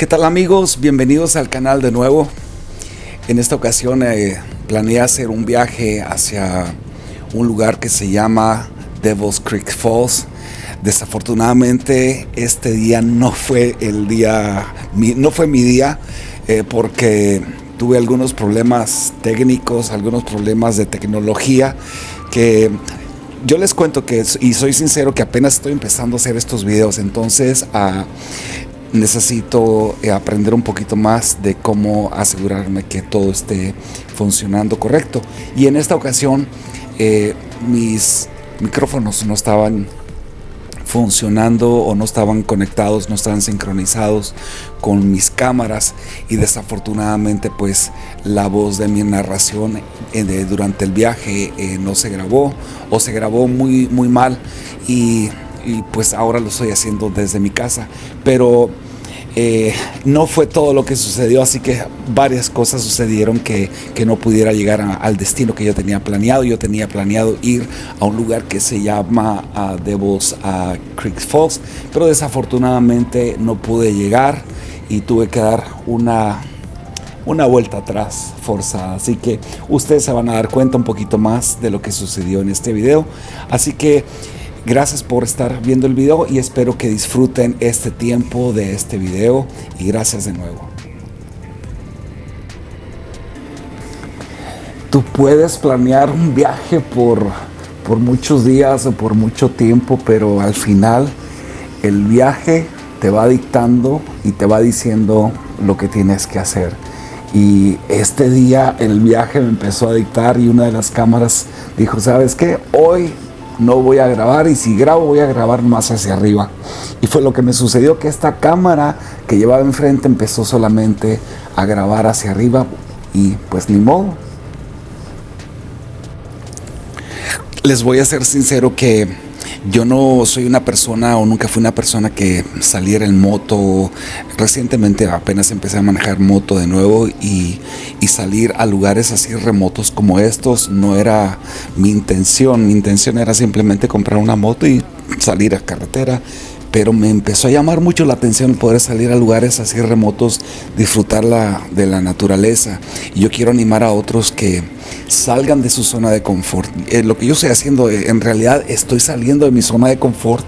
¿Qué tal amigos? Bienvenidos al canal de nuevo. En esta ocasión planeé hacer un viaje hacia un lugar que se llama Devil's Creek Falls. Desafortunadamente este día no fue no fue mi día porque tuve algunos problemas técnicos, algunos problemas de tecnología que yo les cuento y soy sincero que apenas estoy empezando a hacer estos videos, entonces necesito aprender un poquito más de cómo asegurarme que todo esté funcionando correcto. Y en esta ocasión mis micrófonos no estaban funcionando o no estaban conectados, no estaban sincronizados con mis cámaras, y desafortunadamente pues la voz de mi narración durante el viaje no se grabó, o se grabó muy mal, y pues ahora lo estoy haciendo desde mi casa, pero no fue todo lo que sucedió, así que varias cosas sucedieron que no pudiera llegar al destino que yo tenía planeado. Yo tenía planeado ir a un lugar que se llama Devil's Creek Falls, pero desafortunadamente no pude llegar y tuve que dar una vuelta atrás forzada, así que ustedes se van a dar cuenta un poquito más de lo que sucedió en este video. Así que gracias por estar viendo el video y espero que disfruten este tiempo de este video, y gracias de nuevo. Tú puedes planear un viaje por muchos días o por mucho tiempo, pero al final el viaje te va dictando y te va diciendo lo que tienes que hacer. Y este día el viaje me empezó a dictar, y una de las cámaras dijo: ¿sabes qué? Hoy no voy a grabar, y si grabo voy a grabar más hacia arriba. Y fue lo que me sucedió, que esta cámara que llevaba enfrente empezó solamente a grabar hacia arriba, y pues ni modo. Les voy a ser sincero que yo no soy una persona, o nunca fui una persona que saliera en moto. Recientemente apenas empecé a manejar moto de nuevo, y salir a lugares así remotos como estos no era mi intención. Mi intención era simplemente comprar una moto y salir a carretera. Pero me empezó a llamar mucho la atención poder salir a lugares así remotos, disfrutar de la naturaleza. Y yo quiero animar a otros que salgan de su zona de confort. Lo que yo estoy haciendo, en realidad estoy saliendo de mi zona de confort,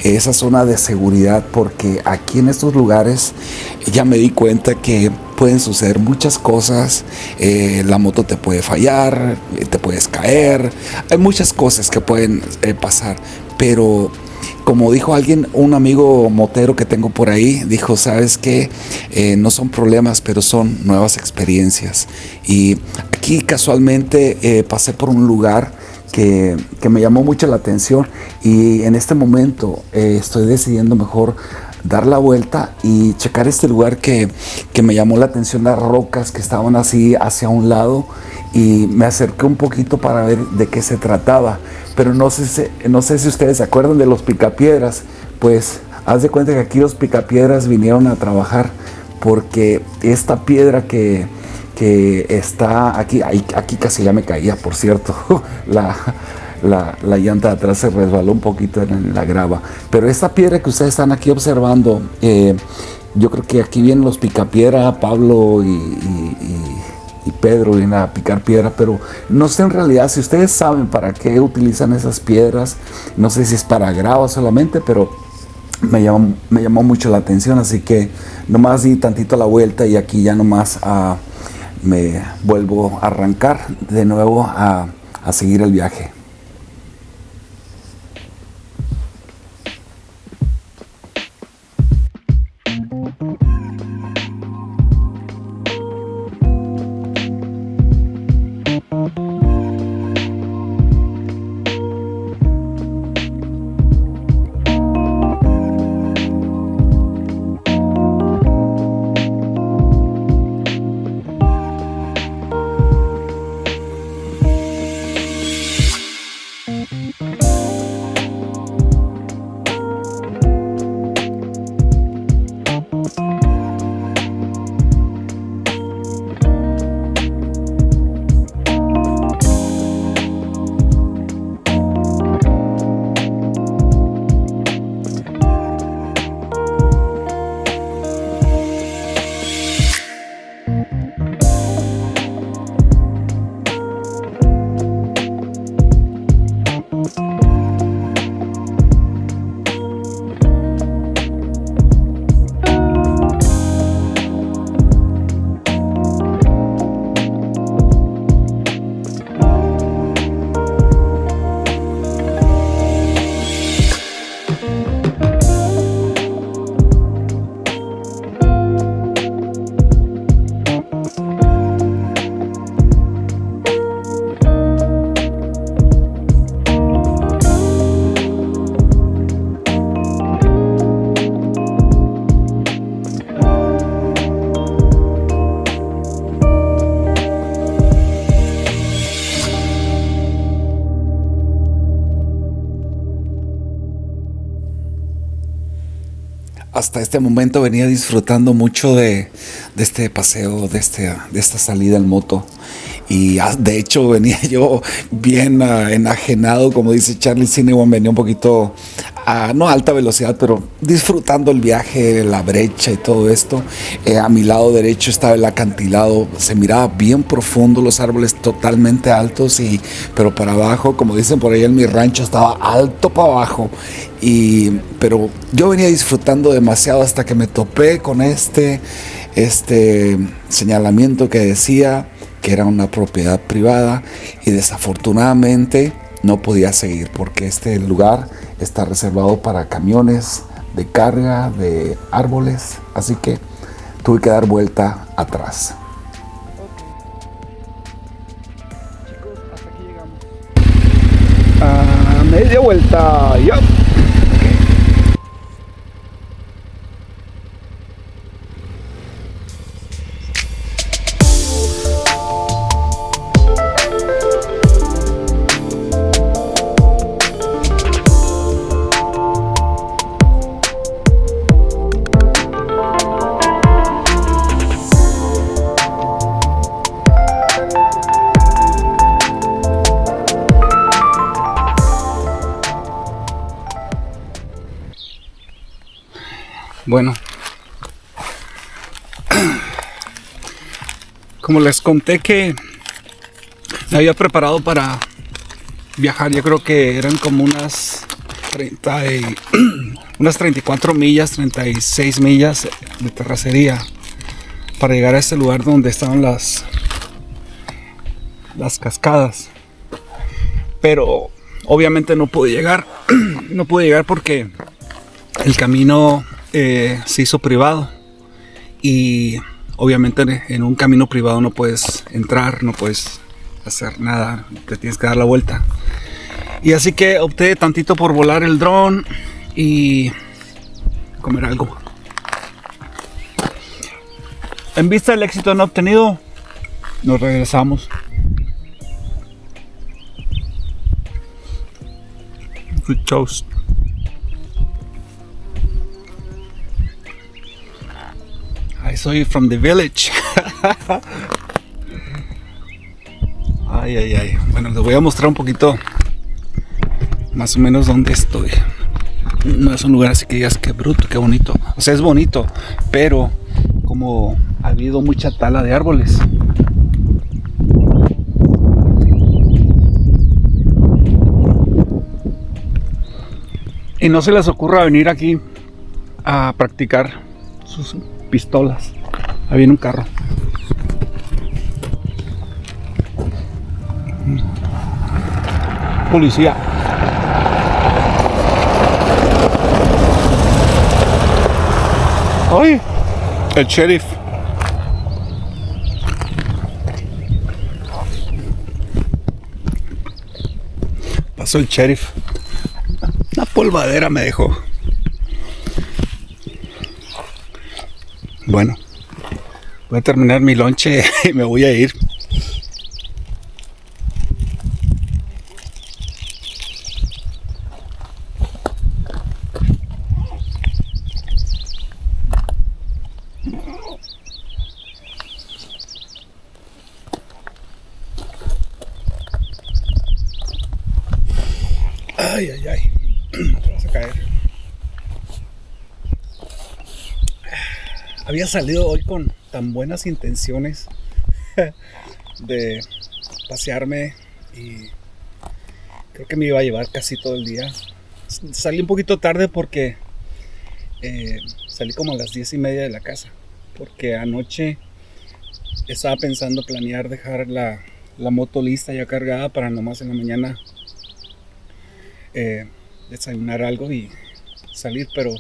esa zona de seguridad, porque aquí en estos lugares ya me di cuenta que pueden suceder muchas cosas. La moto te puede fallar, te puedes caer, hay muchas cosas que pueden pasar, pero como dijo alguien, un amigo motero que tengo por ahí, dijo: ¿sabes qué? No son problemas, pero son nuevas experiencias. Y aquí casualmente pasé por un lugar que me llamó mucho la atención, y en este momento estoy decidiendo mejor dar la vuelta y checar este lugar que me llamó la atención, las rocas que estaban así hacia un lado, y me acerqué un poquito para ver de qué se trataba. Pero no sé si ustedes se acuerdan de los picapiedras. Pues haz de cuenta que aquí los picapiedras vinieron a trabajar, porque esta piedra que está aquí casi ya me caía, por cierto. La llanta de atrás se resbaló un poquito en la grava, pero esta piedra que ustedes están aquí observando, yo creo que aquí vienen los picapiedra, Pablo y Pedro vienen a picar piedra, pero no sé en realidad si ustedes saben para qué utilizan esas piedras. No sé si es para grava solamente, pero me llamó mucho la atención, así que nomás di tantito la vuelta, y aquí ya nomás me vuelvo a arrancar de nuevo a seguir el viaje. hasta este momento venía disfrutando mucho de este paseo, de esta salida en moto. Y de hecho venía yo bien enajenado, como dice Charlie Cinewan, venía un poquito no a alta velocidad, pero disfrutando el viaje, la brecha y todo esto. A mi lado derecho estaba el acantilado, se miraba bien profundo, los árboles totalmente altos, pero para abajo, como dicen por ahí en mi rancho, estaba alto para abajo. Pero yo venía disfrutando demasiado hasta que me topé con este señalamiento que decía que era una propiedad privada, y desafortunadamente no podía seguir porque este lugar está reservado para camiones de carga de árboles, así que tuve que dar vuelta atrás. Chicos, hasta aquí llegamos. Media vuelta, ya. Bueno, como les conté que me había preparado para viajar, yo creo que eran como unas 34 millas, 36 millas de terracería para llegar a este lugar donde estaban las cascadas. Pero obviamente no pude llegar, no pude llegar porque el camino se hizo privado, y obviamente en un camino privado no puedes entrar, no puedes hacer nada, te tienes que dar la vuelta. Y así que opté tantito por volar el dron y comer algo. En vista del éxito no obtenido, nos regresamos. Good toast. I saw you from the village. Ay. Bueno, les voy a mostrar un poquito más o menos dónde estoy. No es un lugar así que digas qué bruto, qué bonito. O sea, es bonito, pero como ha habido mucha tala de árboles. Y no se les ocurra venir aquí a practicar sus pistolas. Ahí viene un carro. Policía. ¡Ay! El sheriff. Pasó el sheriff. Una polvadera me dejó. Bueno, voy a terminar mi lonche y me voy a ir. Ay. Te vas a caer. Había salido hoy con tan buenas intenciones de pasearme y creo que me iba a llevar casi todo el día. Salí un poquito tarde porque salí como a las 10:30 de la casa, porque anoche estaba pensando planear dejar la moto lista ya cargada para nomás en la mañana desayunar algo y salir, pero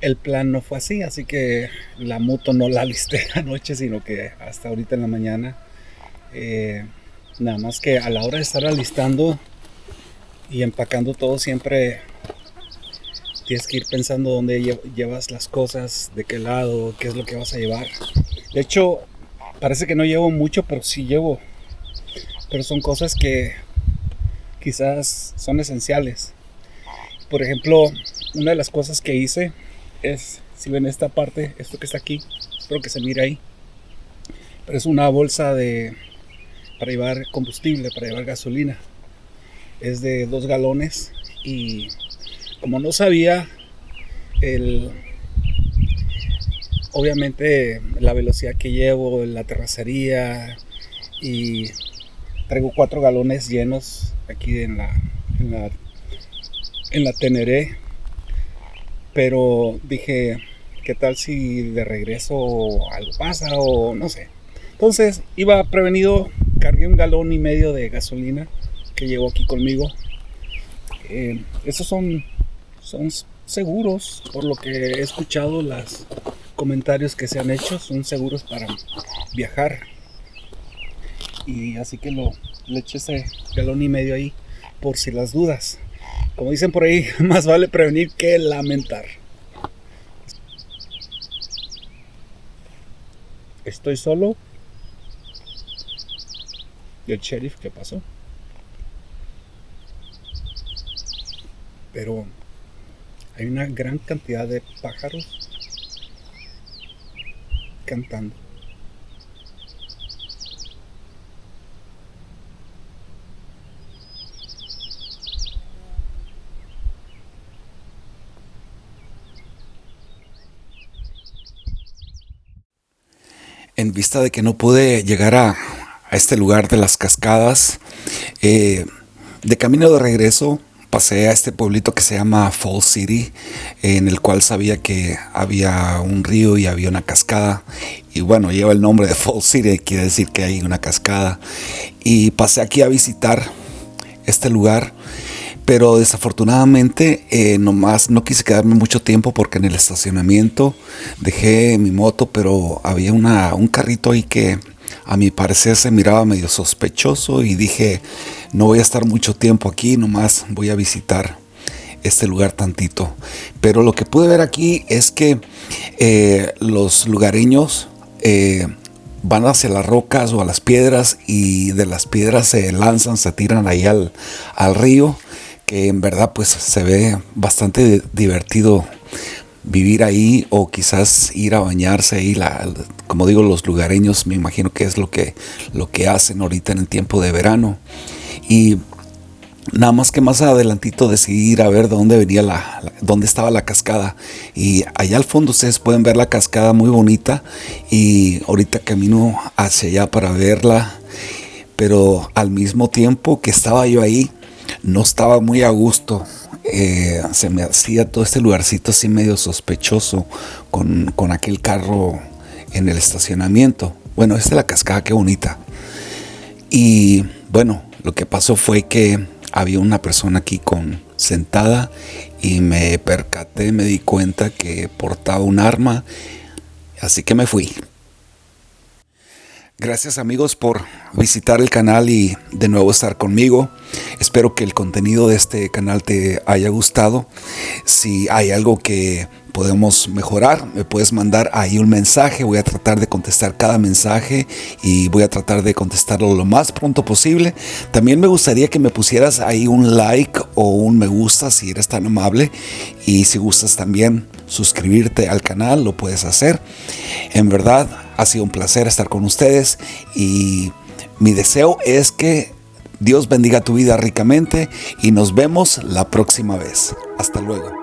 el plan no fue así que la moto no la alisté anoche, sino que hasta ahorita en la mañana. Nada más que a la hora de estar alistando y empacando todo, siempre tienes que ir pensando dónde llevas las cosas, de qué lado, qué es lo que vas a llevar. De hecho, parece que no llevo mucho, pero sí llevo. Pero son cosas que quizás son esenciales. Por ejemplo, una de las cosas que hice si ven esta parte, esto que está aquí, espero que se mire ahí, pero es una bolsa para llevar combustible, para llevar gasolina. Es de 2 galones y como no sabía obviamente la velocidad que llevo, la terracería, y traigo 4 galones llenos aquí en la Teneré, pero dije, ¿qué tal si de regreso algo pasa o no sé? Entonces iba prevenido, cargué 1,5 galones de gasolina que llevo aquí conmigo. Esos son seguros, por lo que he escuchado los comentarios que se han hecho, son seguros para viajar. Y así que le eché ese 1,5 galones ahí por si las dudas. Como dicen por ahí, más vale prevenir que lamentar. Estoy solo. ¿Y el sheriff qué pasó? Pero hay una gran cantidad de pájaros cantando. En vista de que no pude llegar a este lugar de las cascadas, de camino de regreso pasé a este pueblito que se llama Falls City, en el cual sabía que había un río y había una cascada. Y bueno, lleva el nombre de Falls City, quiere decir que hay una cascada. Y pasé aquí a visitar este lugar, pero desafortunadamente nomás no quise quedarme mucho tiempo porque en el estacionamiento dejé mi moto, pero había un carrito ahí que a mi parecer se miraba medio sospechoso y dije, no voy a estar mucho tiempo aquí, nomás voy a visitar este lugar tantito. Pero lo que pude ver aquí es que los lugareños van hacia las rocas o a las piedras, y de las piedras se lanzan, se tiran ahí al río, que en verdad pues se ve bastante divertido vivir ahí, o quizás ir a bañarse ahí. Como digo, los lugareños me imagino que es lo que hacen ahorita en el tiempo de verano. Y nada más que más adelantito decidí ir a ver dónde estaba la cascada, y allá al fondo ustedes pueden ver la cascada muy bonita, y ahorita camino hacia allá para verla. Pero al mismo tiempo que estaba yo ahí, no estaba muy a gusto. Se me hacía todo este lugarcito así medio sospechoso con aquel carro en el estacionamiento. Bueno, esta es la cascada, qué bonita. Y bueno, lo que pasó fue que había una persona aquí sentada, y me percaté, me di cuenta que portaba un arma, así que me fui. Gracias amigos por visitar el canal y de nuevo estar conmigo. Espero que el contenido de este canal te haya gustado. Si hay algo que podemos mejorar, me puedes mandar ahí un mensaje. Voy a tratar de contestar cada mensaje y voy a tratar de contestarlo lo más pronto posible. También me gustaría que me pusieras ahí un like o un me gusta si eres tan amable, y si gustas también suscribirte al canal, lo puedes hacer. En verdad ha sido un placer estar con ustedes, y mi deseo es que Dios bendiga tu vida ricamente, y nos vemos la próxima vez. Hasta luego.